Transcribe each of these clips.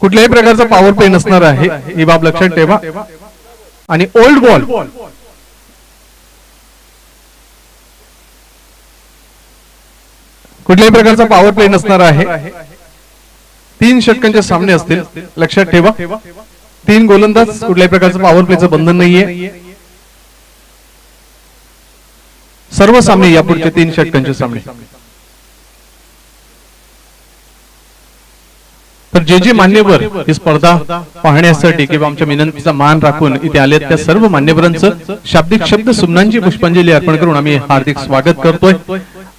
कुठल्याही प्रकारचा power play नसणार आहे, ही बाब लक्षात ठेवा. आणि ओल्ड बॉल कुठल्याही प्रकारचा पॉवर प्ले नसणार आहे. 3 षटकांचे सामने असतील, लक्षात ठेवा. 3 गोलंदाज, कुठल्याही प्रकारचं पॉवर प्लेचं बंधन नाहीये. सर्व सामने यापुढचे 3 षटकांचे सामने. तर जे मान्यवर ही स्पर्धा पाहण्यासाठी किंवा आमच्या विनंतीचा मान राखून इथे आले त्या सर्व मान्यवरांचं शाब्दिक शब्द सुमनांची पुष्पांजली अर्पण करून आम्ही हार्दिक स्वागत करतोय.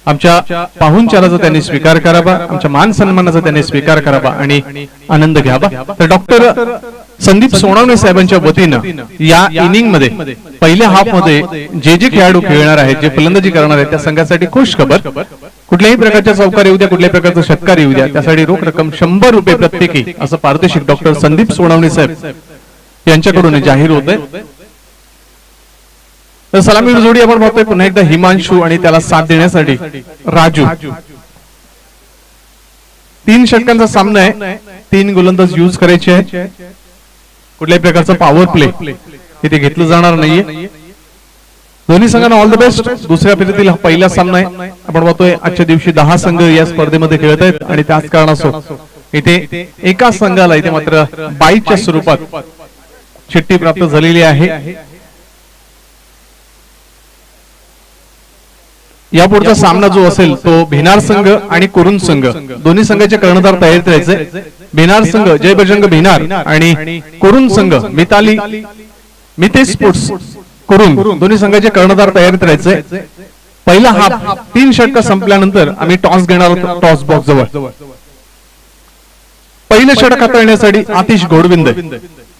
आमच्या पाहुणचाराचा त्यांनी स्वीकार करावा, आमच्या मान सन्मानाचा त्यांनी स्वीकार करावा आणि आनंद घ्यावा. तर डॉक्टर संदीप सोनावणे साहेबांच्या वतीनं या इनिंग मध्ये पहिल्या हाफ मध्ये जे खेळाडू खेळणार आहेत, जे फलंदाजी करणार आहेत, त्या संघासाठी खुश खबर. कुठल्याही प्रकारच्या चौकार येऊ द्या, कुठल्याही प्रकारचं षटकार येऊ द्या, त्यासाठी रोख रक्कम 100 रुपये प्रत्येकी असं पारितोषिक डॉक्टर संदीप सोनावणे साहेब यांच्याकडून जाहीर होत आहे. तर सलामी जोडी आपण पाहतोय पुन्हा एकदा हिमांशू आणि त्याला साथ देण्यासाठी राजू. 3 षटकांचा सामना आहे, 3 गोलंदाज यूज करायचे आहेत. कुठल्याही प्रकारचा पॉवर प्ले इथे घेतलं जाणार नाहीये. दोन्ही संघांना ऑल द बेस्ट. दुसऱ्या फेरीतील हा पहिला सामना आहे. आपण पाहतोय आजच्या दिवशी 10 संघ या स्पर्धेमध्ये खेळत आहेत आणि त्याच कारणास्तव इथे एका संघाला इथे मात्र बाईच्या स्वरूपात चिठ्ठी प्राप्त झालेली आहे. यापुढचा सामना जो असेल तो भिनार संघ आणि कुरुन संघ, दोन्ही संघाचे कर्णधार तयारीत राहायचे. भिनार संघ जय बजरंग भिनार आणि कुरुन संघ मितेश स्पोर्ट्स कुरुन, दोन्ही संघाचे कर्णधार तयारीत राहायचे. पहिला हाफ 3 षटक संपल्यानंतर आम्ही टॉस घेणार आहोत टॉस बॉक्स जवळ. पहिलं षटक हाताळण्यासाठी आतिश घोडविंदे,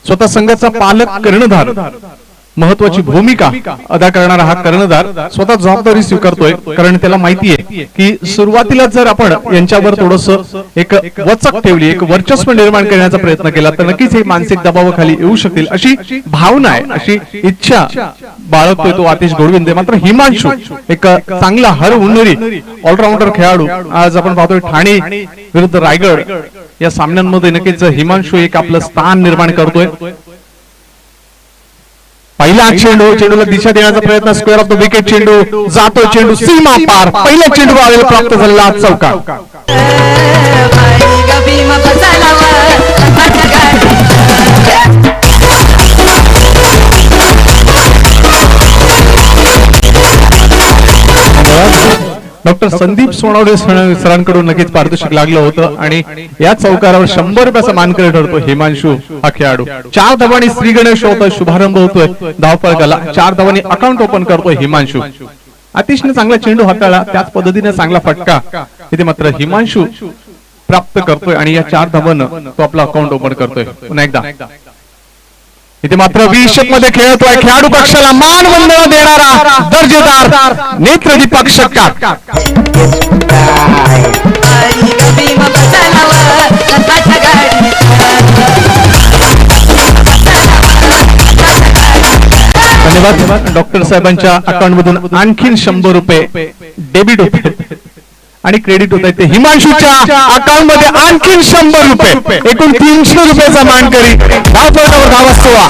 स्वतः संघाचा पालक कर्णधार, महत्वाची भूमिका अदा करणारा हा कर्णधार स्वतः जबाबदारी स्वीकारतोय. कारण त्याला माहिती आहे की सुरुवातीला जर आपण यांच्यावर थोडस एक वचक ठेवली, एक वर्चस्व निर्माण करण्याचा प्रयत्न केला तर नक्कीच हे मानसिक दबावाखाली येऊ शकतील अशी भावना आहे, अशी इच्छा बाळगतोय तो आतिश घोडविंदे. मात्र हिमांशू एक चांगला हरहुन्नरी ऑलराऊंडर खेळाडू. आज आपण पाहतोय ठाणे विरुद्ध रायगड या सामन्यांमध्ये नक्कीच हिमांशू एक आपलं स्थान निर्माण करतोय. पहिला चेंडूला दिशा देण्याचा प्रयत्न, स्क्वेअर ऑफ द विकेट चेंडू जातो, चेंडू सीमा पार. पहिल्या चेंडूवर प्राप्त झालेला चौकार. डॉक्टर संदीप सोनावणे सरांकडून नक्कीच पारितोषिक लागलं होतं आणि या चौकारावर 100 रुपयाचा मानकरी ठरतो हिमांशू हा खेळाडू. 4 धावांनी श्री गणेश होतोय, शुभारंभ होतोय धावफलकाला. 4 धावांनी अकाउंट ओपन करतोय हिमांशू. अतिशय चांगला चेंडू हाताळला, त्याच पद्धतीने चांगला फटका इथे मात्र हिमांशू प्राप्त करतोय आणि या 4 धावांना तो आपला अकाउंट ओपन करतोय. पुन्हा एकदा इथे मात्र 20 मध्ये खेळतोय खेळाडू पक्षाला मान वंदना देणारा दर्जेदार नेत्रदीपक षटकार. धन्यवाद. डॉक्टर साहेबांच्या अकाउंट मधून आणखीन 100 रुपये डेबिट होते आणि क्रेडिट होत आहे ते हिमांशूच्या अकाउंट मध्ये आणखीन 100 रुपये, एकूण 300 रुपयाचा मानकरी. धावपळावर धावस्तवा.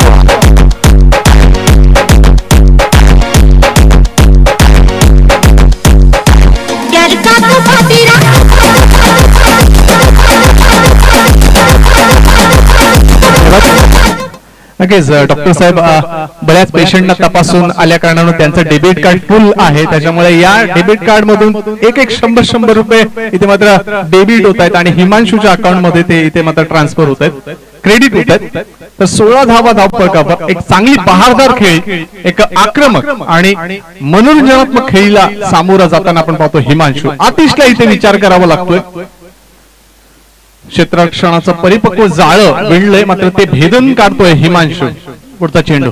नक्कीच डॉक्टर साहेब बऱ्याच पेशंटना तपासून आल्या कारणाने त्यांचं डेबिट कार्ड फुल आहे, त्याच्यामुळे या डेबिट कार्ड मधून एक 100 रुपये इथे मात्र डेबिट होत आहेत आणि हिमांशूच्या अकाउंट मध्ये ते इथे मात्र ट्रान्सफर होत आहेत, क्रेडिट होत आहेत. तर 16 धावा धावफलकावर एक चांगली बहारदार खेळी, एक आक्रमक आणि मनोरंजनात्मक खेळीला सामोरा जाताना आपण पाहतो हिमांशू. आतिशला इथे विचार करावा लागतोय. क्षेत्ररक्षणाचं परिपक्व जाळं विणलंय, मात्र ते भेदून काढतोय हिमांशू. पुढचा चेंडू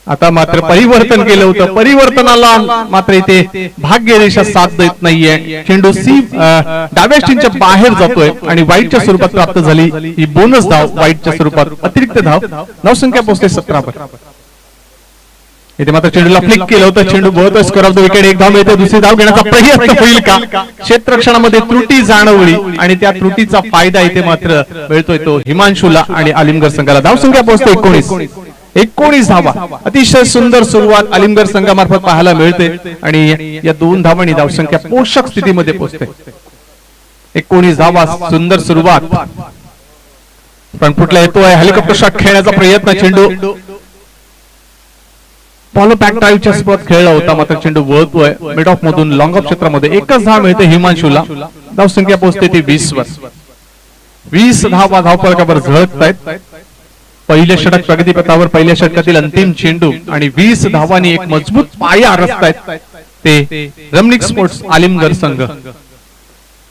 आता मात्र परिवर्तन केलं होतं, परिवर्तनाला मात्र इथे भाग्यरेषा साथ देत नाहीये. चेंडू डाव्या स्टीनच्या बाहेर जातोय आणि वाईटच्या स्वरूपात प्राप्त झाली ही बोनस धाव. वाईटच्या स्वरूपात अतिरिक्त धाव. धावसंख्या पोहोचते 17 वर. इथे मात्र चेंडूला फ्लिक केलं होतं, चेंडू बोलतोय स्कोअर ऑफ द विकेट. एक धाव मिळते, दुसरी धाव घेण्याचा प्रयत्न होईल का? क्षेत्ररक्षणामध्ये त्रुटी जाणवली आणि त्या त्रुटीचा फायदा इथे मात्र मिळतोय तो हिमांशूला आणि आलिमगड संघाला. धावसंख्या पोहोचते 19 धावा. अतिशय सुंदर सुरुवात आलिमगड संघामार्फत पाहायला मिळते आणि या 2 धावांनी धावसंख्या पोषक स्थितीमध्ये पोहोचते. 19 धावा, सुंदर सुरुवात. पण फुटला येतोय, हेलिकॉप्टर शॉट खेळण्याचा प्रयत्न, चेंडू फॉलो बॅक ड्राईव्हच्या स्पॉट खेळला होता, मात्र चेंडू वळतोय मिड ऑफ मधून लॉंग ऑफ क्षेत्रामध्ये. एकच धाव मिळते हिमांशूला. धावसंख्या पोहोचते ती 20 वर. 20 धावा धावफलकावर झळकतायत. पहिल्या षटक प्रगतीपथावर, पहिल्या षटकातील अंतिम चेंडू आणि 20 धावांनी एक मजबूत पाया रचतायत ते रमणीक स्पोर्ट्स आलिमगड संघ.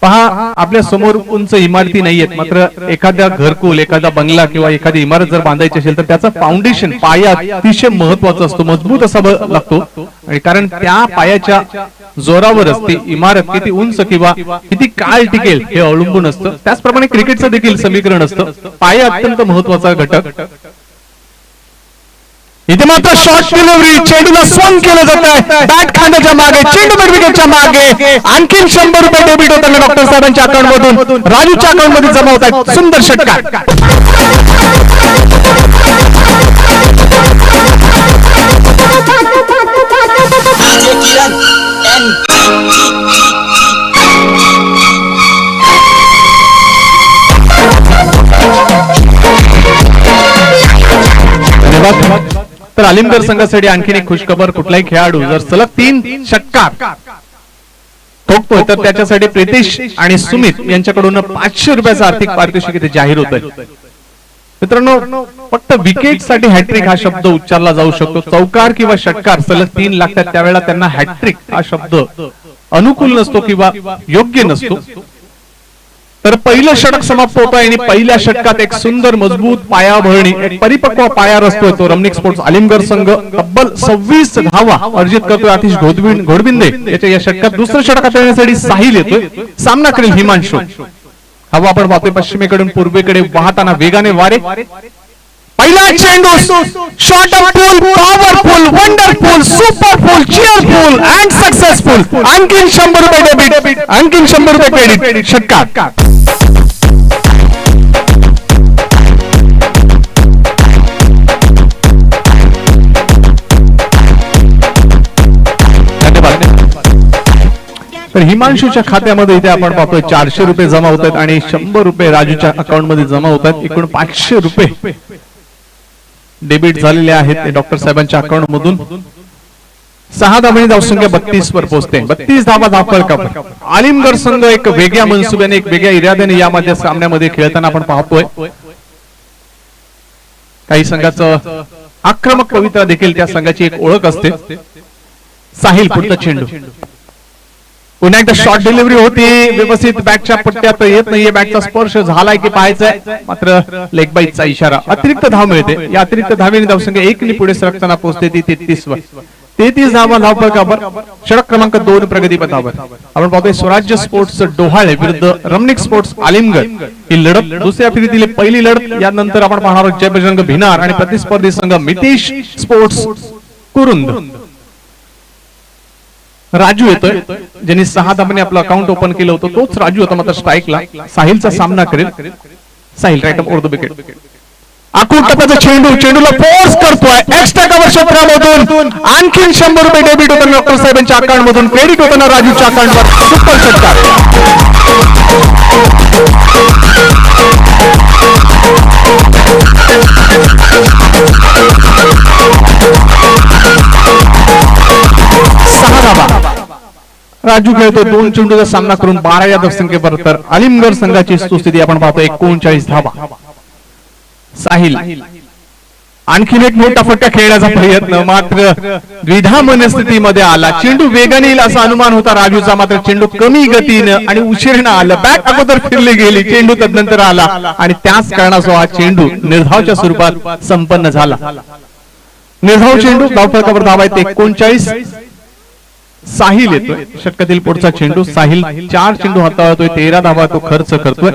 पहा, आपल्या समोर उंच इमारती नाहीयेत, मात्र एखाद्या घरकुल, एखादा बंगला किंवा एखादी इमारत जर बांधायची असेल तर त्याचा फाउंडेशन, पाया अतिशय महत्वाचा असतो, मजबूत असावा लागतो. आणि कारण त्या पायाच्या जोरावरच ती इमारत किती उंच किंवा किती काळ टिकेल हे अवलंबून असतं. त्याचप्रमाणे क्रिकेटचं देखील समीकरण असतं. पाया अत्यंत महत्वाचा घटक. इथे मात्र शॉर्ट डिलिव्हरी, चेंडूला स्वंग केलं जात आहे बॅट खांद्याच्या मागे, चेंडू मिड विकेटच्या मागे. आणखी 100 रुपये डेबिट होताना डॉक्टर साहेबांच्या अकाउंट मधून राजूच्या अकाउंट मध्ये जमा होत आहेत. सुंदर षटकार. तर आलिमगड संघासाठी आणखीन एक खुशखबर. कुठलाही खेळाडू जर सलग 3 षटकार ठोकतोय तर त्याच्यासाठी प्रितेश आणि सुमित यांच्याकडून 500 रुपयाचा आर्थिक पारितोषिक इथे जाहीर होत आहे. मित्रांनो, फक्त विकेट साठी हॅट्रिक हा शब्द उच्चारला जाऊ शकतो. चौकार किंवा षटकार सलग 3 लागतात त्यावेळेला त्यांना हॅट्रिक हा शब्द अनुकूल नसतो किंवा योग्य नसतो. तर पहिलं षटक समाप्त होत आहे आणि पहिल्या षटकात एक सुंदर मजबूत पायाभरणी, एक परिपक्व पाया रचतोय तो रमणीक स्पोर्ट्स आलिमगड संघ. तब्बल 26 धावा अर्जित करतोय आतिश घोडबिंदे. याच्या या षटकात दुसरं षटकात येण्यासाठी साहिल येतोय. सामना करेल हिमांशू. हवा आपण पाहतोय पश्चिमेकडून पूर्वेकडे वाहताना वेगाने वारे. पहिला चेंडू shot of pull, powerful, wonderful, superful, cheerful and successful. आणखीन 100 रुपये डेबिट, आणखीन 100 रुपये क्रेडिट. षटकार. तर हिमांशूच्या खात्यामध्ये इथे आपण पाहतोय 400 रुपये जमा होत आहेत आणि 100 रुपये राजूच्या अकाउंट मध्ये जमा होत आहेत. एकूण 500 रुपये डेबिट झालेले आहेत डॉक्टर साहेबांच्या अकाउंट मधून. 6 धावांनी धावसंख्या 32 वर पोहोचते. 32 धावा धावफलकावर. आलिमगड संघ एक वेगळ्या मनसुब्याने, एक वेगळ्या इराद्याने यामध्ये सामन्यामध्ये खेळताना आपण पाहतोय. काही संघाचं आक्रमक पवित्रा देखील त्या संघाची एक ओळख असते. साहिल पुढचा चेंडू. पुन्हा एकदा शॉर्ट डिलिव्हरी होती, व्यवस्थित बॅटच्या पट्ट्यात येत नाहीये, बॅटचा स्पर्श झालाय की पाहायचाय, मात्र लेग बाईटचा इशारा. अतिरिक्त धाव मिळते. या अतिरिक्त धावेने धावसंख्या 1 ने पुढे सरकताना पोहोचते ती 33 वर. 33 धावा धावफलकावर. षटक क्रमांक 2 प्रगतीपथावर. आपण पाहतोय स्वराज्य स्पोर्ट्स डोहाळे विरुद्ध रमणीक स्पोर्ट्स आलिमगड ही लढत. दुसऱ्या फेरीतील पहिली लढत. यानंतर आपण पाहणार आहोत जय बजरंग भिनार आणि प्रतिस्पर्धी संघ मितेश स्पोर्ट्स कुरुंद. राजू येतोय, ज्यांनी 6 धावांनी आपलं अकाउंट ओपन केलं होतं, तोच राजू होता मात्र स्ट्राईकला. साहिलचा सामना करेल. Sahil right of the wicket. आखूड टप्प्याचा चेंडू, चेंडूला फोर्स करतोय एक्स्ट्रा कव्हर क्षेत्रामधून. आणखीन 100 रुपये डेबिट होताना डॉक्टर साहेबांच्या अकाउंट मधून, क्रेडिट होताना राजूच्या अकाउंटवर. सुपर षटकार. राजू खेळतो 2 चेंडूचा सामना करून 12 या धावसंख्येवर. तर आलिमगड संघाची सुस्थिती आपण पाहतो 39 धावा. साहिल आणखीन एक मोठा फटका खेळण्याचा प्रयत्न, मात्र द्विधा मनस्थितीमध्ये आला. चेंडू वेगाने येईल असा अनुमान होता राजूचा, मात्र चेंडू कमी गतीनं आणि उशिरानं आला. बॅट अगोदर फिरली गेली, चेंडू तदनंतर आला आणि त्याच कारणासह हा चेंडू निर्धावच्या स्वरूपात संपन्न झाला. निर्धाव चेंडू. धावफलकावर धावा आहेत 39. साहिल येतोय षटकातील पुढचा चेंडू. साहिल 4 चेंडू हाताळतोय, 13 धावा तो खर्च करतोय.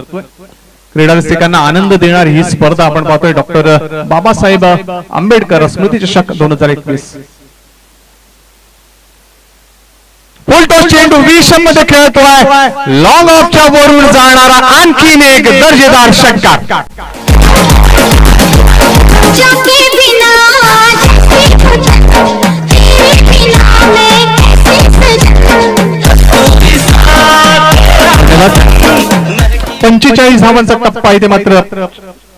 क्रीडा रसिकांना आनंद देणारी ही स्पर्धा आपण पाहतोय डॉक्टर बाबासाहेब आंबेडकर स्मृती चषक 2021. फुलटॉस चेंडू विषमध्ये खेळतोय. लॉंग ऑफच्या वरून जाणारा आणखीन एक दर्जेदार षटकार. पंचेचाळीस धावांचा टप्पा इथे मात्र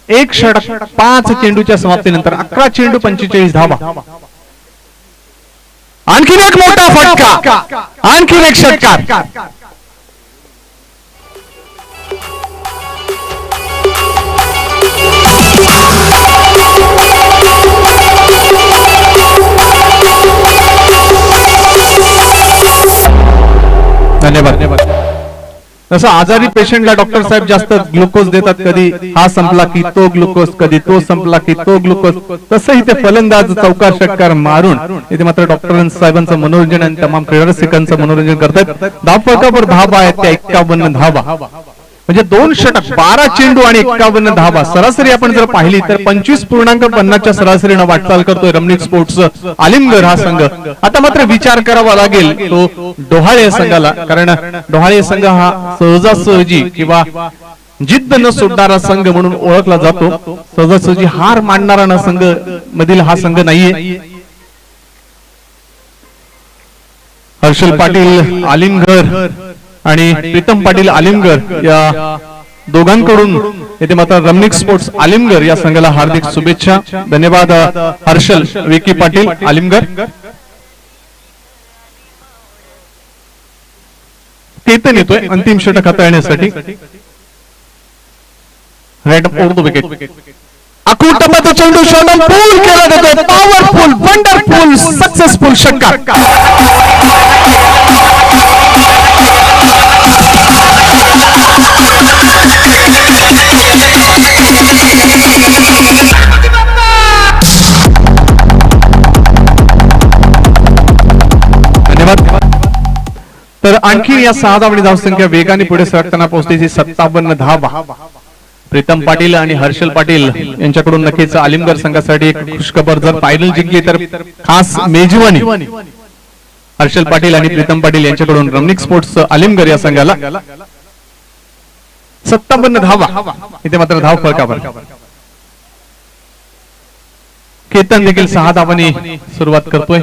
एक षटक 5 चेंडूच्या समाप्तीनंतर 11 चेंडू 45 धावा. आणखीन एक मोठा फटका, आणखीन एक षटकार. धन्यवाद. तसं आजारी पेशंटला डॉक्टर साहेब जास्त ग्लुकोज देतात, कधी हा संपला की तो ग्लुकोज, कधी तो संपला की तो ग्लुकोज. तसं इथे फलंदाज चौकार षटकार मारून इथे मात्र डॉक्टर साहेबांचं मनोरंजन आणि तमाम क्रीडा रसिकांचं मनोरंजन करतात. धावफलकावर धावा आहेत त्या 51 धावा, म्हणजे 2 षटक 12 चेंडू आणि 51 धावा. सरासरी आपण जर पाहिली तर 25.50च्या सरासरीनं वाटचाल करतोय रमणीक स्पोर्ट्स आलिमगड हा संघ. आता मात्र विचार करावा लागेल तो डोहाळे संघाला, कारण डोहाळे संघ हा सहजासहजी किंवा जिद्द न सोडणारा संघ म्हणून ओळखला जातो. सहजासहजी हार मानणारा न संघ मधील हा संघ नाहीये. हर्षल पाटील आलिमगड आणि प्रीतम पाटील आलिमगड या दोघांकडून येथे मात्र रमणीक स्पोर्ट्स आलिमगड या संघाला हार्दिक शुभेच्छा. धन्यवाद हर्षल. विकी पाटील आलिमगड. केतन येतोय अंतिम षटक हाताळण्यासाठी. Right of the wicket. अकुटबाचा चेंडू शोधून पूल केला जातोय. पॉवरफुल, वंडरफुल, सक्सेसफुल षटकार. तर आणखी या 6 धावांनी धावसंख्या वेगाने पुढे सरकताना पोहोचते. 57 धावा. प्रीतम पाटील आणि हर्षल पाटील यांच्याकडून नक्कीच आलिमगड संघासाठी एक खुशखबर. जर फायनल जिंकली तर खास मेजवानी हर्षल पाटील आणि प्रीतम पाटील यांच्याकडून रमणीक स्पोर्ट्स आलिमगड या संघाला. 57 धावा इथे मात्र धाव फलकावर. केतन देखील 6 धावांनी सुरुवात करतोय.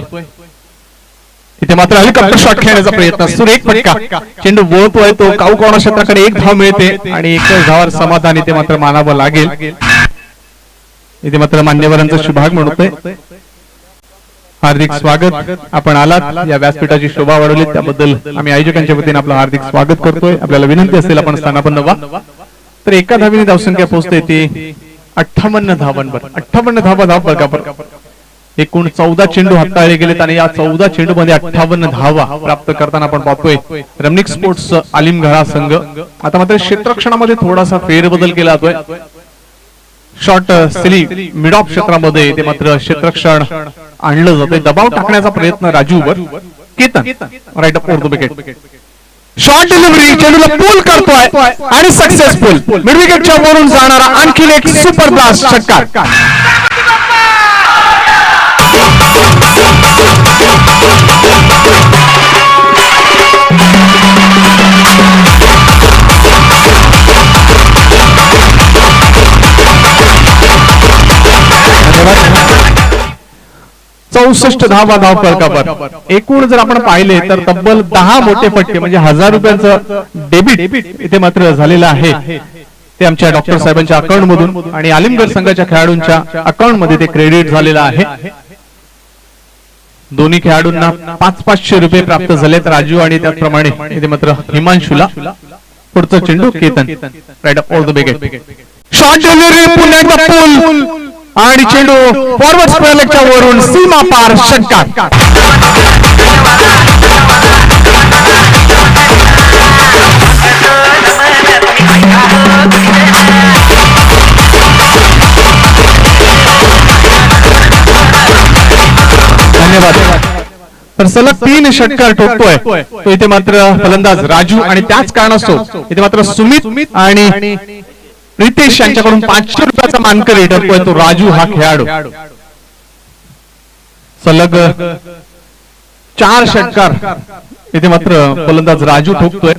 इथे मात्र हेलिकॉप्टर शॉट खेळण्याचा प्रयत्न. सुरेख फटका. चेंडू वळतोय तो काऊकोणा क्षेत्राकडे 1 धाव मिळते आणि 1 धावावर समाधान इथे मात्र मानावं लागेल. इथे मात्र मान्यवरांचा शुभाग म्हणतोय. हार्दिक स्वागत. आपण आलात, या व्यासपीठाची शोभा वाढवली त्याबद्दल आम्ही आयोजकांच्या वतीने आपलं हार्दिक स्वागत करतोय. आपल्याला विनंती असेल आपण स्थानापन्न व्हा. तर 1 धावीने धावसंख्या पोहोचते ती 58 धावांवर. 58 धावा धाव फलकावर. एकूण 14 चेंडू हाताळले गेलेत आणि या 14 चेंडू मध्ये 58 धावा प्राप्त करताना आपण पाहतोय रमणीक स्पोर्ट्स आलिमगड संघ. आता मात्र क्षेत्ररक्षणामध्ये थोडासा फेरबदल केला जातोय. शॉर्ट सिली मिड ऑफ क्षेत्रामध्ये ते मात्र क्षेत्ररक्षण आणलं जातंय. दबाव टाकण्याचा प्रयत्न राजूवर. Ketan right of the wicket. Short delivery, चेंडूला पूल करतोय आणि सक्सेसफुल. मिड विकेटच्या वरून जाणारा आणखी एक सुपर ब्लास्ट षटकार. चौसष्ट धावा धाव फलकावर. एकूण जर आपण पाहिले तर तब्बल 10 मोठे फटके म्हणजे 1000 रुपयांचं डेबिट इथे मात्र झालेलं आहे. ते आमच्या डॉक्टर साहेबांच्या अकाउंट मधून आणि आलिमगड संघाच्या खेळाडूंच्या अकाउंट मध्ये ते क्रेडिट झालेलं आहे. दोन्ही खेळाडूंना 500 रुपये प्राप्त झालेत. राजू आणि त्याचप्रमाणे इथे मात्र हिमांशूला. पुढचा चेंडू Ketan right of the wicket. Short delivery, पुन्हा एकदा पूल आणि चेंडू फॉरवर्ड स्क्वेअर लेगच्या वरून सीमा पार षटकार. धन्यवाद. तर सलग 3 षटकार ठोकतोय तो इथे मात्र फलंदाज राजू आणि त्याच कारणास्तव इथे मात्र सुमित आणि रितेश यांच्याकडून 500 रुपयाचा मानकरी ठरतोय तो राजू हा खेळाडू. सलग 4 षटकार इथे मात्र फलंदाज राजू ठोकतोय.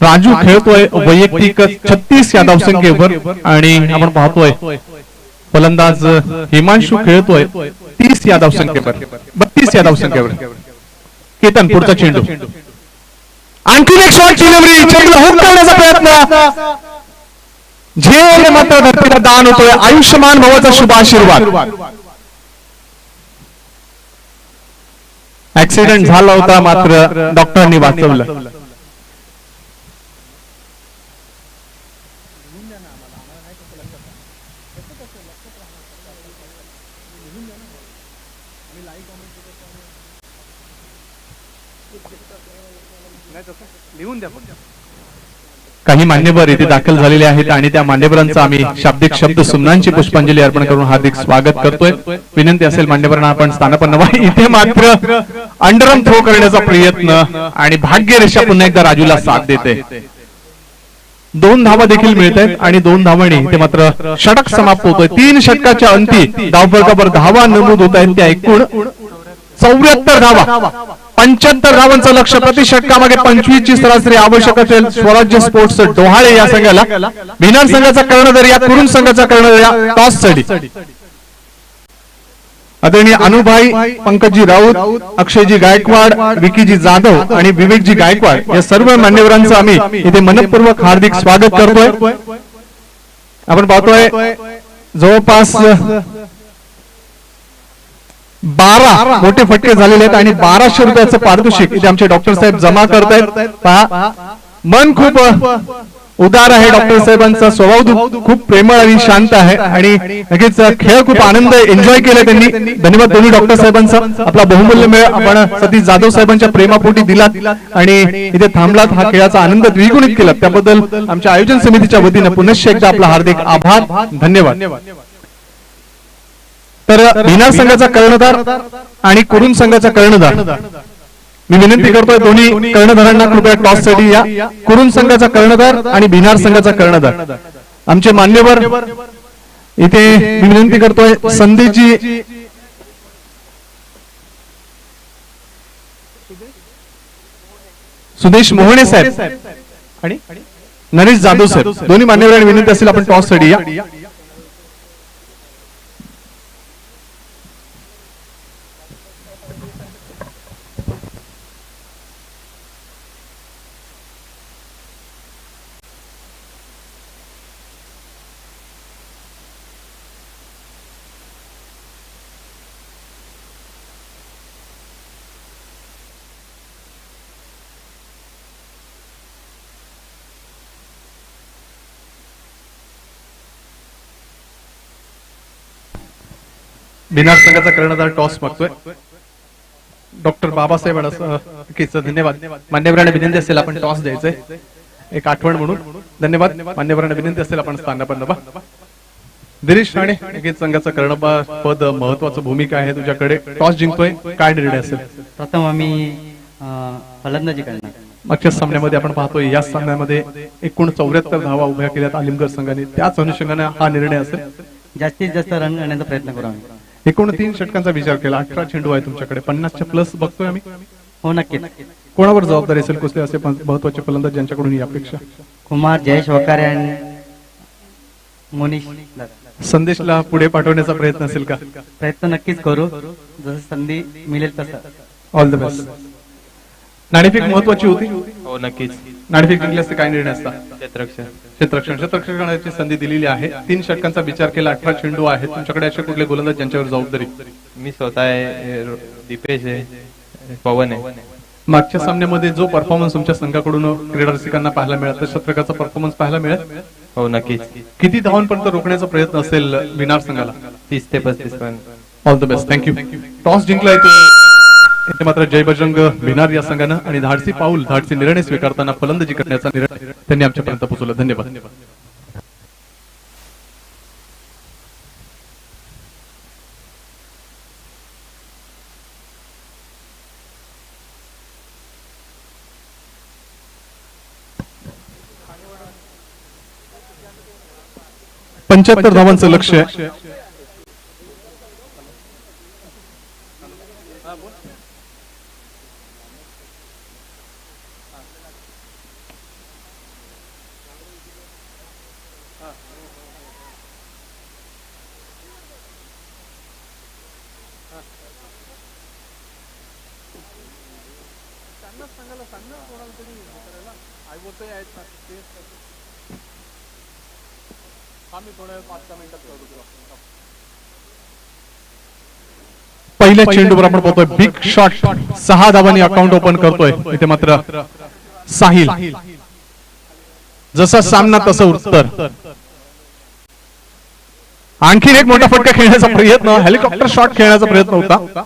राजू खेळतोय वैयक्तिक 36 या धावसंख्येवर आणि आपण पाहतोय फलंदाज हिमांशू खेळतोय 30 या धावसंख्येवर 32 या धावसंख्येवर. केतन पुढचा चेंडू आणखी एक शॉट डिलिव्हरी चेंडू हुक करण्याचा प्रयत्न झेल मात्र धरतीला दान होतोय. आयुष्यमान भवाचा शुभ आशीर्वाद. ऍक्सिडेंट झाला होता मात्र डॉक्टरांनी वाचवलं. काही मान्यवर इथे दाखल झालेले आहेत आणि त्या मान्यवरांचं आम्ही शाब्दिक शब्द सुमनांची पुष्पांजली अर्पण करून हार्दिक स्वागत करतोय. विनंती असेल मान्यवरांना आपण स्थानापन्न व्हा. इथे मात्र अंडरआर्म थ्रो करण्याचा प्रयत्न आणि भाग्यरेषा पुन्हा एकदा राजूला साथ देते. 2 धावा देखील मिळत आहेत आणि 2 धावांनी ते मात्र षटक समाप्त होतोय. 3 षटकाच्या अंती धावफलकावर धावा नमूद होत आहेत. त्या एकूण 74 धावा 75 धावांचं लक्ष. प्रति षटकामागे 25 ची सरासरी आवश्यक असेल. स्वराज्य स्पोर्ट्स डोहाळे या संघाला. भिनार संघाचा कर्णधार या कुरुन संघाचा कर्णधार या टॉस साठी आदरणीय अनुभाई पंकजी राऊत, अक्षयजी गायकवाड, विकीजी जाधव आणि विवेकजी गायकवाड या सर्व मान्यवरांचं आम्ही इथे मनपूर्वक हार्दिक स्वागत करतोय. आपण पाहतोय जवळपास 12 मोठे फटके झालेले आहेत आणि 1200 रुपयाचं पारितोषिक इथे आमचे डॉक्टर साहेब जमा करतायत. पहा मन खूप उदार आहे. डॉक्टर साहेबांचा स्वभाव खूप प्रेमळ आणि शांत आहे आणि नक्कीच खेळ खूप आनंद एन्जॉय केला त्यांनी. धन्यवाद दोन्ही डॉक्टर साहेबांचा. आपला बहुमूल्य मेळ आपण सतीश जाधव साहेबांच्या प्रेमापोटी दिलात आणि इथे थांबलात. हा खेळाचा आनंद द्विगुणित केला त्याबद्दल आमच्या आयोजन समितीच्या वतीने पुनश्च एकदा आपला हार्दिक आभार. धन्यवाद. तर भिनार संघाचा कर्णधार आणि कुरुन संघाचा कर्णधार मी विनंती करतोय दोन्ही कर्णधारांना कृपया टॉस साठी या. कुरुन संघाचा कर्णधार आणि भिनार संघाचा कर्णधार आमचे मान्यवर इथे मी विनंती करतोय. संदेशजी सुदेश मोहणे साहेब आणि नरेश जाधव साहेब दोन्ही मान्यवरांनी विनंती असेल आपण टॉस साठी या. भिनार संघाचा कर्णधार टॉस मागतोय. डॉक्टर बाबासाहेब धन्यवाद. मान्यवरांना विनंती असेल आपण टॉस द्यायचंय एक आठवण म्हणून. धन्यवाद. मान्यवरांना विनंती असेल आपण स्थानापन्न व्हा. दिनेश राणे नक्कीच संघाचं कर्णधार पद महत्वाचं भूमिका आहे तुझ्याकडे. टॉस जिंकतोय काय निर्णय असेल? प्रथम आम्ही फलंदाजी करणार. मागच्या सामन्यामध्ये आपण पाहतोय या सामन्यामध्ये एकूण 74 धावा उभ्या केल्यात आलिमगड संघाने. त्याच अनुषंगाने हा निर्णय असेल. जास्तीत जास्त रन करण्याचा प्रयत्न करू आम्ही. एकूण 3 षटकांचा विचार केला. 18 चेंडू आहे तुमच्याकडे. 50च्या प्लस बघतोय आम्ही. हो नक्कीच. कोणावर जबाबदारी असेल कुठले असे महत्वाचे फलंदाज ज्यांच्याकडून ही अपेक्षा? कुमार जयेश वकारे आणि मोनिश. संदेशला पुढे पाठवण्याचा प्रयत्न असेल का? प्रयत्न नक्कीच करू जसं संधी मिळेल तसं. All the best. नाणेफेक महत्वाची होती. हो नक्कीच. नाणेफेक जिंकली असते काय निर्णय असता? क्षेत्ररक्षण संधी दिलेली आहे. 3 षटकांचा विचार केला. 18 चेंडू आहेत तुमच्याकडे. असे कुठले गोलंदाज ज्यांच्यावर जबाबदारी? मी स्वतः आहे, दीपेश आहे, पवन आहे. मागच्या सामन्यामध्ये जो परफॉर्मन्स तुमच्या संघाकडून क्रीडा रसिकांना पाहायला मिळाला तशा प्रकारचा परफॉर्मन्स पाहायला मिळेल? हो नक्कीच. किती धावांपर्यंत रोखण्याचा प्रयत्न असेल भिनार संघाला? 30 ते 35 पर्यंत. All the best. Thank you. Toss जिंकलाय तो इथे मात्र जय बजरंग भिनार या संघानं आणि धाडसी पाऊल धाडसी निर्णय स्वीकारताना फलंदाजी करण्याचा निर्णय त्यांनी आमच्यापर्यंत पोहोचवला. धन्यवाद. 75 धावांचं लक्ष आहे. पहिल्या चेंडूवर आपण पाहतोय बिग शॉट, 6 धावांनी अकाउंट ओपन करतोय. इथे मात्र साहिल, जसा सामना तसं उत्तर. आणखीन एक मोठा फटका खेळण्याचा प्रयत्न, हेलिकॉप्टर शॉट खेळण्याचा प्रयत्न होता.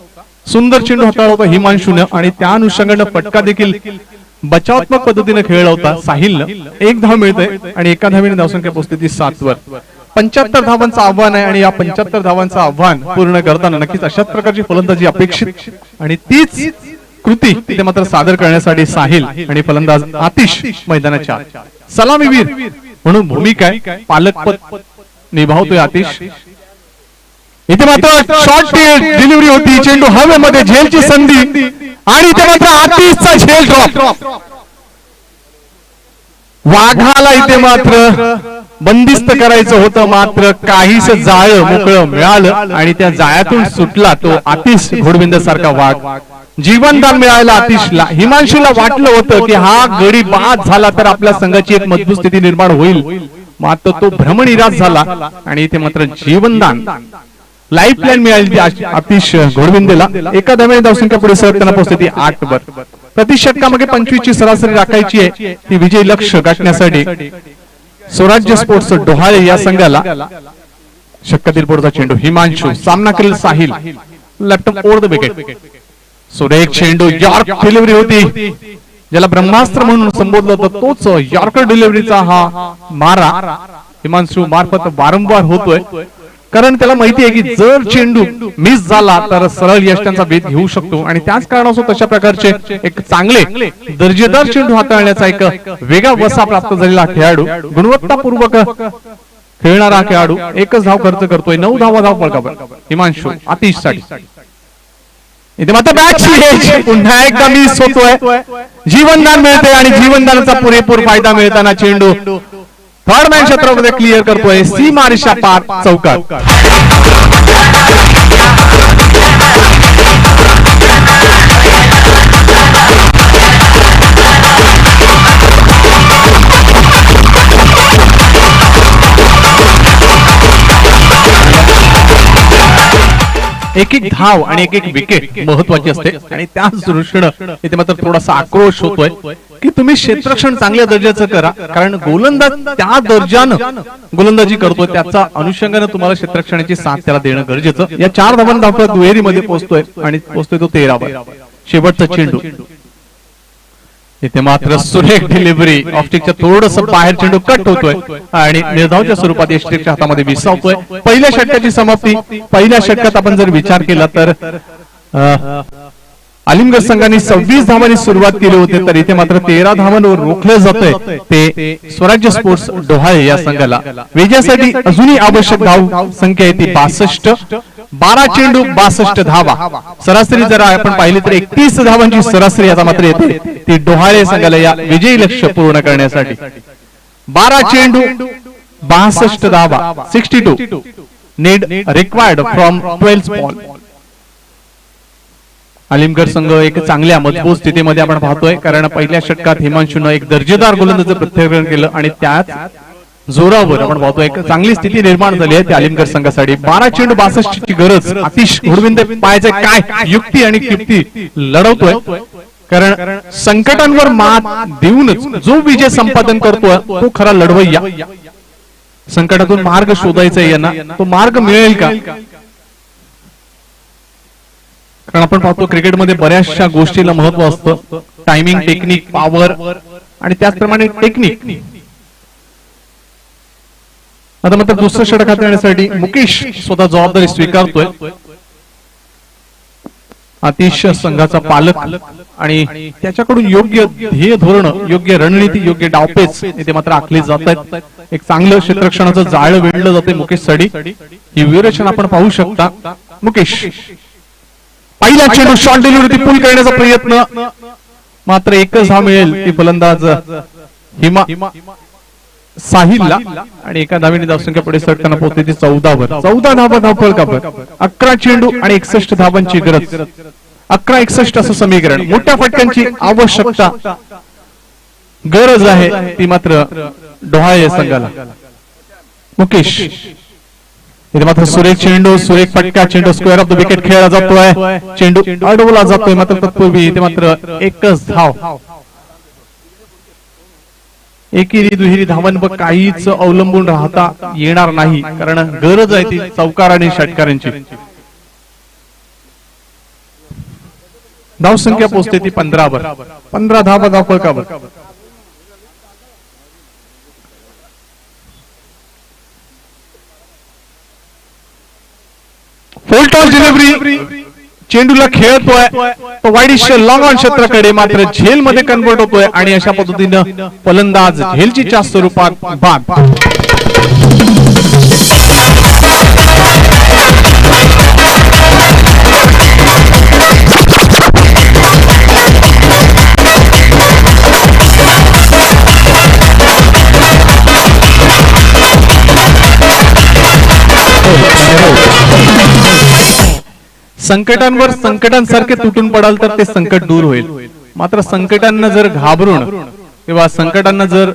सुंदर चेंडू हाताळला होता हिमांशूने आणि त्या अनुषंगाने फटका देखील बचावात्मक पद्धतीने खेळला होता साहिलनं. 1 धाव मिळते आणि एका धावेने धावसंख्या पोहोचते 7 वर. 75 धावांचं आव्हान आहे आणि या 75 धावांचं आव्हान पूर्ण करताना नक्कीच अशाच प्रकारची फलंदाजी अपेक्षित आणि तीच कृती तिथे मात्र सादर करण्यासाठी साहिल आणि फलंदाज आतिश मैदानाच्या सलामीवीर म्हणून भूमिका आहे, पालकपद निभावतोय आतिश. इथे मात्र शॉर्ट डिलिव्हरी होती, चेंडू हवेमध्ये, झेलची संधी आणि इथे मात्र आतिशचा झेल ड्रॉप. वाघाला इथे मात्र बंदिस्त करायचं होतं, मात्र काहीच जाळं मोकळं मिळालं आणि त्या जाळ्यातून सुटला तो आतिश घोडविंद सारखा वाघ. जीवनदान मिळालं आतिशला. हिमांशूला वाटलं होतं की हा गडी बाद झाला तर आपल्या संघाची एक मजबूत स्थिती निर्माण होईल, मात्र तो भ्रमनिरास झाला आणि इथे मात्र जीवनदान लाईफ लाईन मिळाली आतिश घोडविंदेला. एका धावेने धावसंख्या पुढे सरकताना पोहोचते 8 वर. प्रति षटकामागे 25 ची सरासरी राखायची आहे. ती विजयी लक्ष गाठण्यासाठी स्वराज्य स्पोर्ट्स डोहाळे या संघाला षटकातील पुढचा चेंडू हिमांशू, सामना करेल Sahil, left over the wicket. सुरेख चेंडू, यॉर्क डिलिव्हरी होती, ज्याला ब्रह्मास्त्र म्हणून संबोधलं होतं, तोच यॉर्कर डिलिव्हरीचा हा मारा हिमांशू मार्फत वारंवार होतोय. कारण त्याला माहिती आहे की जर चेंडू मिस झाला तर सरळ यशांचा भेद घेऊ शकतो आणि त्याच कारणास्तव तशा प्रकारचे एक चांगले दर्जेदार चेंडू हाताळण्याचा एक वेगळा वसा प्राप्त झालेला खेळाडू, गुणवत्तापूर्वक खेळणारा खेळाडू 1च धाव खर्च करतोय. 9 धाव फलकावर हिमांशू आतिश साठी. इथे मात्र बॅट पुन्हा एकदा मिस होतोय. जीवनदान मिळते आणि जीवनदानाचा पुरेपूर फायदा मिळताना चेंडू थर्ड मॅन क्षेत्रामध्ये क्लिअर करतोय. सीमारेषा पार चौकात. एक धाव आणि एक विकेट महत्वाची असते आणि त्याच दृष्टीनं इथे मात्र थोडासा आक्रोश होतोय की तुम्ही क्षेत्ररक्षण चांगल्या दर्जाचं करा, कारण गोलंदाज त्या दर्जानं गोलंदाजी करतोय, त्याचा अनुषंगाने तुम्हाला क्षेत्ररक्षणाची साथ त्याला देणं गरजेचं. या 4 धावांना धावपळ दुहेरीमध्ये पोहोचतोय आणि पोहोचतोय तो 13 वर. शेवटचा चेंडू इथे मात्र सुरेख डिलिव्हरी, ऑफस्टिकच्या थोडस बाहेर चेंडू कट होतोय आणि निर्धावच्या स्वरूपात एस्ट्रिकच्या हातामध्ये विसावतोय. पहिल्या षटकाची समाप्ती. पहिल्या षटकात आपण जर विचार केला तर आलिमगड संघाने 26 धावांनी सुरुवात केली होती, तर इथे मात्र 13 धावांवर रोखलं जातंय ते स्वराज्य स्पोर्ट्स डोहाळे या संघाला. विजयासाठी अजूनही आवश्यक धाव संख्या आहे ती 62. 12 चेंडू 62 धावा. सरासरी जर आपण पाहिली तर 31 धावांची सरासरी आता मात्र येते ती डोहाळे संघाला या विजयी लक्ष्य पूर्ण करण्यासाठी. 12 चेंडू 62 धावा, 62 नीड रिक्वायर्ड फ्रॉम 12 बॉल. आलिमगड संघ एक चांगल्या मजबूत स्थितीमध्ये आपण पाहतोय, कारण पहिल्या षटकात हिमांशूनं एक दर्जेदार गोलंदाज प्रत्यारोपण केलं आणि त्याच जोरावर आपण पाहतोय एक चांगली स्थिती निर्माण झाली आहे त्या आलिमगड संघासाठी. 12 चेंडू 62 ची गरज. आतिश घोडविंद पाहायचे काय युक्ती आणि किप्ती लढवतोय, कारण संकटांवर मात देऊनच जो विजय संपादन करतोय तो खरा लढवय्या. संकटातून मार्ग शोधायचा यांना, तो मार्ग मिळेल का? कारण आपण पाहतो क्रिकेटमध्ये बऱ्याचशा गोष्टीला महत्व असतं, टायमिंग, टेक्निक, पॉवर आणि त्याचप्रमाणे टेक्निक. आता मात्र दुसरं षटक हाताळण्यासाठी मुकेश स्वतः जबाबदारी स्वीकारतोय. आतिश संघाचा पालक आणि त्याच्याकडून योग्य ध्येय धोरण, योग्य रणनीती, योग्य डावपेच इथे मात्र आखली जात आहेत. एक चांगलं क्षेत्ररक्षणाचं जाळं वेढलं जाते मुकेश साठी. ही व्यूरेशन आपण पाहू शकता. मुकेश पहिला चेंडू शॉर्ट डिलिव्हरी पूल करण्याचा प्रयत्न, मात्र 1च धाव मिळेल ती फलंदाज साहिलला आणि एका धावेने धावसंख्या पुढे सरकताना पोहोचते ती 14 वर. 14 धावा धावफलकावर. 11 चेंडू आणि 61 धावांची गरज. 11-61 असं समीकरण. मोठ्या फटक्यांची आवश्यकता गरज आहे ती मात्र डोहाळे या संघाला. मुकेश इथे मात्र सुरेख चेंडू, सुरेख फटका, चेंडू स्क्वेअर ऑफ द विकेट खेळला जातोय, चेंडू अडवला जातोय, मात्र तत्पूर्वी इथे मात्र एकच धाव. एकेरी दुहेरी धावन काहीच अवलंबून राहता येणार नाही, कारण गरज आहे ती चौकार आणि षटकारांची. धावसंख्या पोहोचते ती 15 वर. 15 धावा धावफलकावर. फुल टॉस डिलिव्हरी, चेंडूला खेळतोय तो वाईडिश लॉंग ऑन क्षेत्राकडे, मात्र झेल मध्ये कन्वर्ट होतोय आणि अशा पद्धतीनं फलंदाज झेलचीच्या स्वरूपात बाद. संकटांवर संकटांसारखे तुटून पडाल तर ते संकट दूर होईल, मात्र संकटांना जर घाबरून किंवा संकटांना जर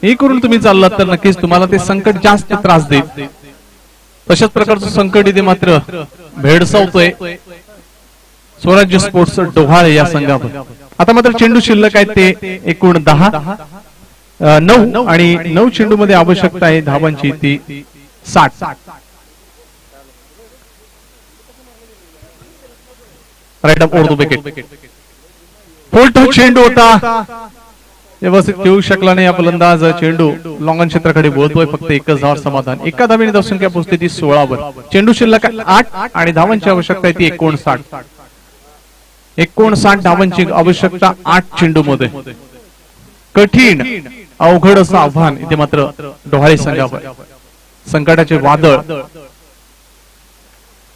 हे करून तुम्ही चाललात तर नक्कीच तुम्हाला ते संकट जास्त त्रास देईल. तशाच प्रकारचं संकट इथे मात्र भेडसावतोय स्वराज्य स्पोर्ट्स डोहाळे या संघावर. आता मात्र चेंडू शिल्लक आहेत ते एकूण 9 आणि 9 चेंडू मध्ये आवश्यकता आहे धावांची ती 60. Right up over the wicket. Full toss चेंडू होता, व्यवस्थित खेळू शकला नाही फलंदाज. चेंडू लॉंग ऑन क्षेत्राकडे बोलतोय, फक्त एकच धाव समाधान. एका धावेने धावसंख्या पोहोचते ती 16 वर. चेंडू शिल्लक 8 आणि धावांची आवश्यकता आहे ती 59. 59 धावांची आवश्यकता 8 चेंडू मध्ये. कठीण अवघड असं आव्हान इथे मात्र डोहाळे संघावर. संकटाचे वादळ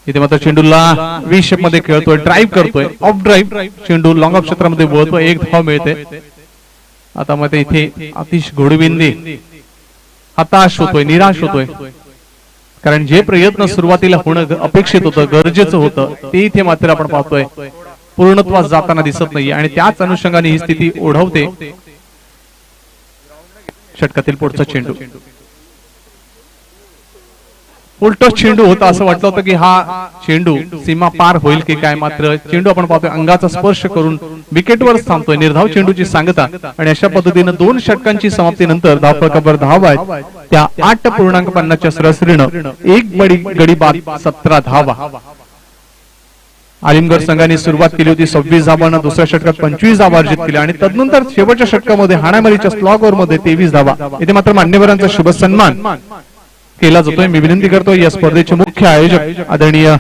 इथे मात्र चेंडूला व्ही शेप मध्ये खेळतोय, ड्राईव्ह करतोय, ऑफ ड्राईव्ह, चेंडू लॉंग ऑफ क्षेत्रामध्ये बोलतोय, एक धाव मिळते. आता मध्ये इथे आतिश घोडविंदे हताश होतोय, निराश होतोय, कारण जे प्रयत्न सुरुवातीला होणं अपेक्षित होतं, गरजेचं होतं, ते इथे मात्र आपण पाहतोय पूर्णत्वास जाताना दिसत नाही आणि त्याच अनुषंगाने ही स्थिती ओढवते. षटकातील पुढचा चेंडू उलटच चेंडू होता, असं वाटलं होतं की हा चेंडू सीमा पार होईल की काय, मात्र चेंडू आपण पाहतोय अंगाचा स्पर्श करून विकेटवर थांबतोय. निर्धाव चेंडूची सांगता आणि अशा पद्धतीनं 2 षटकांची समाप्तीनंतर धावफलकावर धावा आहेत त्या 8.50च्या सरासरीनं एक गडी बाद 17 धावा. आलिमगड संघाने सुरुवात केली होती 26 धावांना, दुसऱ्या षटकात 25 धावा अर्जित केल्या आणि तदनंतर शेवटच्या षटकामध्ये हाणामारीच्या स्लॉगर मध्ये 23 धावा. इथे मात्र मान्यवरांचा शुभ सन्मान केला जातोय. मी विनंती करतो या स्पर्धेचे मुख्य आयोजक आदरणीय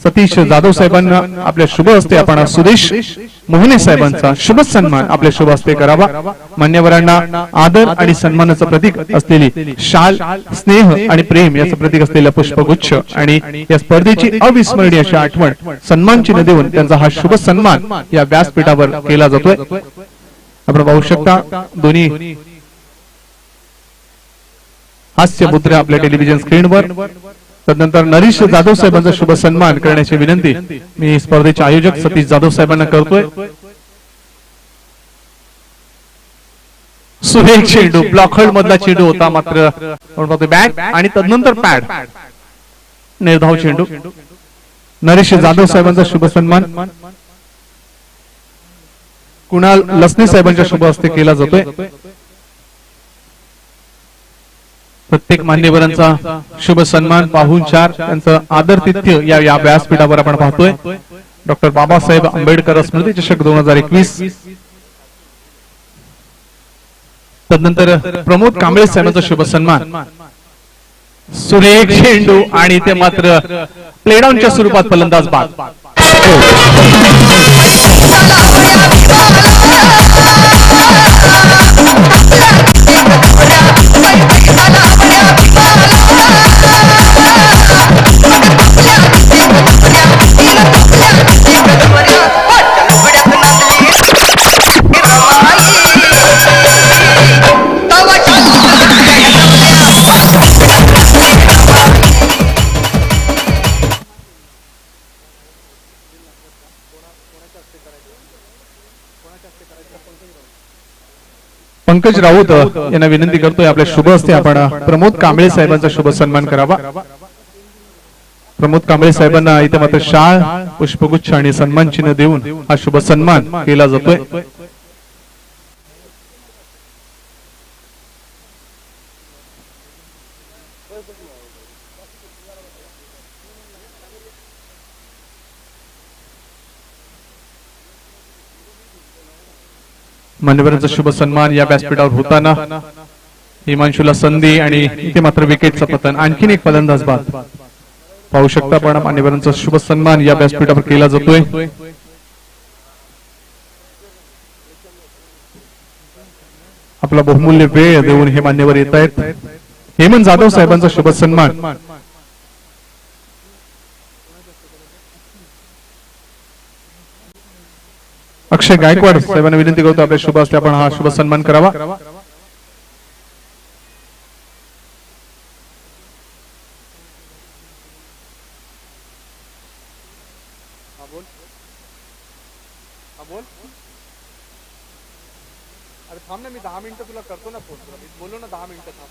सतीश जाधव साहेबांना आपल्या शुभ हस्ते आपण सुदेश मोहने साहेबांचा शुभ सन्मान आपल्या शुभ हस्ते करावा. मान्यवरांना आदर आणि सन्मानाचं प्रतीक असलेली शाल, स्नेह आणि प्रेम याचं प्रतीक असलेलं पुष्पगुच्छ आणि या स्पर्धेची अविस्मरणीय अशी आठवण सन्मान चिन्ह देऊन त्यांचा हा शुभ सन्मान या व्यासपीठावर केला जातोय. आपण पाहू शकता दोन्ही हास्य मुद्रा आपल्या टेलिव्हिजन स्क्रीनवर. तदनंतर नरेश जाधव साहेबांचा शुभ सन्मान करण्याची विनंती मी स्पर्धेचे आयोजक सतीश जाधव साहेबांना करतोय. सुरेख चेंडू, ब्लॉक होल्ड मधला चेंडू होता, मात्र बॅट आणि तदनंतर पॅड, निर्धाव चेंडू. नरेश जाधव साहेबांचा शुभ सन्मान कुणाल लसने साहेबांच्या शुभ हस्ते केला जातोय. प्रत्येक मान्यवरांचा शुभ सन्मान, पाहुणचार, त्यांचं आदरातिथ्य या व्यासपीठावर आपण पाहतोय. डॉक्टर बाबासाहेब आंबेडकर स्मृती चषक 2021. तदनंतर प्रमोद कांबळे साहेबांचा शुभ सन्मान. सुरेख चेंडू आणि ते मात्र प्लेडाऊनच्या स्वरूपात फलंदाज बाद. पंकज राऊत यांना विनंती करतोय आपल्या शुभ हस्ते आपण प्रमोद कांबळे साहेबांचा शुभ सन्मान करावा. प्रमोद कांबळे साहेबांना इथे मात्र शाळ पुष्पगुच्छ आणि सन्मान चिन्ह देऊन हा शुभ सन्मान केला जातोय. मान्यवरांचा शुभ सन्मान या व्यासपीठावर होताना हिमांशूला संधी आणि इथे मात्र विकेटचं पतन. आणखीन एक फलंदाज बाद पाहू शकता आपण. मान्यवरांचा शुभ सन्मान या व्यासपीठावर केला जातोय. आपला बहुमूल्य वेळ देऊन हे मान्यवर येत आहेत. हेमंत जाधव साहेबांचा शुभ सन्मान. अक्षय गायकवाड साहेबांना विनंती करतो आपल्या शुभ हस्ते आपण हा शुभ सन्मान करावा. अरे थांब ना, मी 10 मिनिटं तुला करतो ना फोन. तुला मी बोललो ना 10 मिनिटं थांब.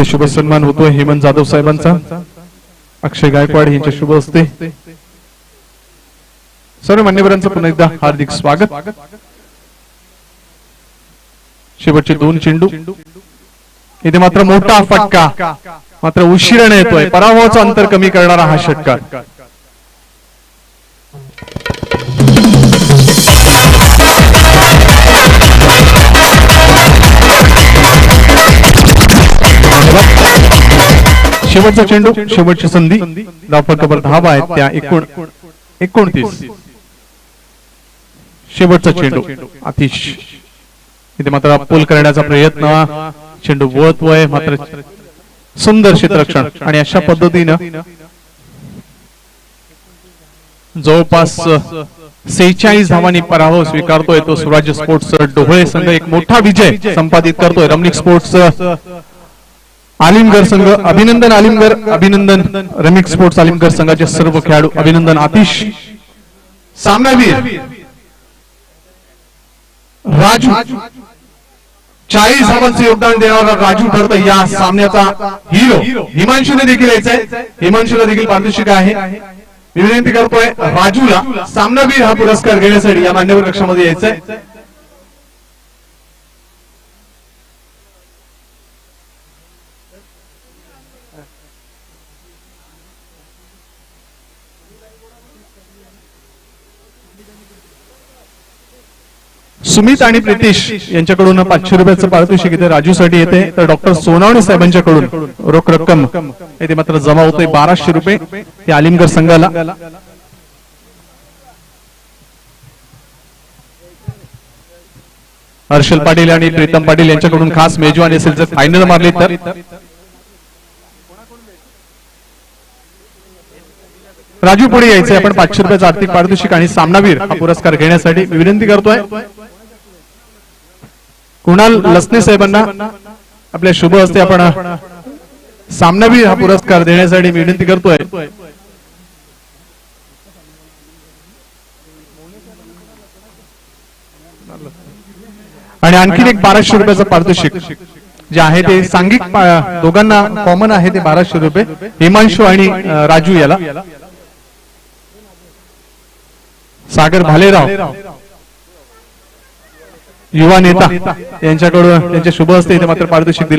शुभ सन्मान होतोय हेमंत जाधव साहेबांचा. अक्षय गायकवाड यांच्या शुभ हस्ते सर्व मान्यवरांचं पुन्हा एकदा हार्दिक स्वागत. शेवटचे 2 चेंडू. इथे मात्र मोठा फटका, मात्र उशिराने येतोय. पराभवाचं अंतर कमी करणारा हा षटकार. शेवटचा चेंडू, शेवटची संधी. धावफलकावर धावा आहेत त्या 29. शेवटचा चेंडू आतिश. इथे मात्र पूल करण्याचा प्रयत्न. चेंडू वळतोय मात्र सुंदर क्षेत्ररक्षण. आणि अशा पद्धतीनं जवळपास 46 धावांनी पराभव स्वीकारतोय तो स्वराज्य स्पोर्ट्स डोहळे संघ. एक मोठा विजय संपादित करतोय रमणीक स्पोर्ट्स आलिमगड संघ. अभिनंदन आलिमगड, अभिनंदन रमणीक स्पोर्ट्स आलिमगड संघाचे सर्व खेळाडू. अभिनंदन आतिश. सामनावीर राजू, 40 धावांचे योगदान देणारा राजू ठरतोय या सामन्याचा हिरो. हिमांशूने देखील यायचंय. हिमांशूला देखील पारितोषिक आहे. मी विनंती करतोय राजूला सामनावीर हा पुरस्कार घेण्यासाठी या मान्यवर कक्षामध्ये यायचंय. सुमित आणि प्रितिश यांच्याकडून 500 रुपयाचं पारितोषिक इथे राजूसाठी येते. तर डॉक्टर सोनावणे साहेबांच्याकडून रोख रक्कम इथे मात्र जमा होते 1200 रुपये हे आलिमगड संघाला. हर्षल पाटील आणि प्रीतम पाटील यांच्याकडून खास मेजवानी असेल जर फायनल मारली तर. राजू पुढे यायचे. आपण 500 रुपयाचं आर्थिक पारितोषिक आणि सामनावीर हा पुरस्कार घेण्यासाठी विनंती करतोय कुणाल लसने साहेबांना आपल्या शुभ हस्ते आपण सामनावीर हा पुरस्कार देण्यासाठी विनंती करतोय. आणि आणखीन एक 1200 रुपयाचं पारितोषिक जे आहे ते सांघिक दोघांना कॉमन आहे ते 1200 रुपये हिमांशू आणि राजू याला. सागर भालेराव युवा नेता यांच्याकडून त्यांच्या शुभ हस्ते इथे मात्र पारितोषिक दिला.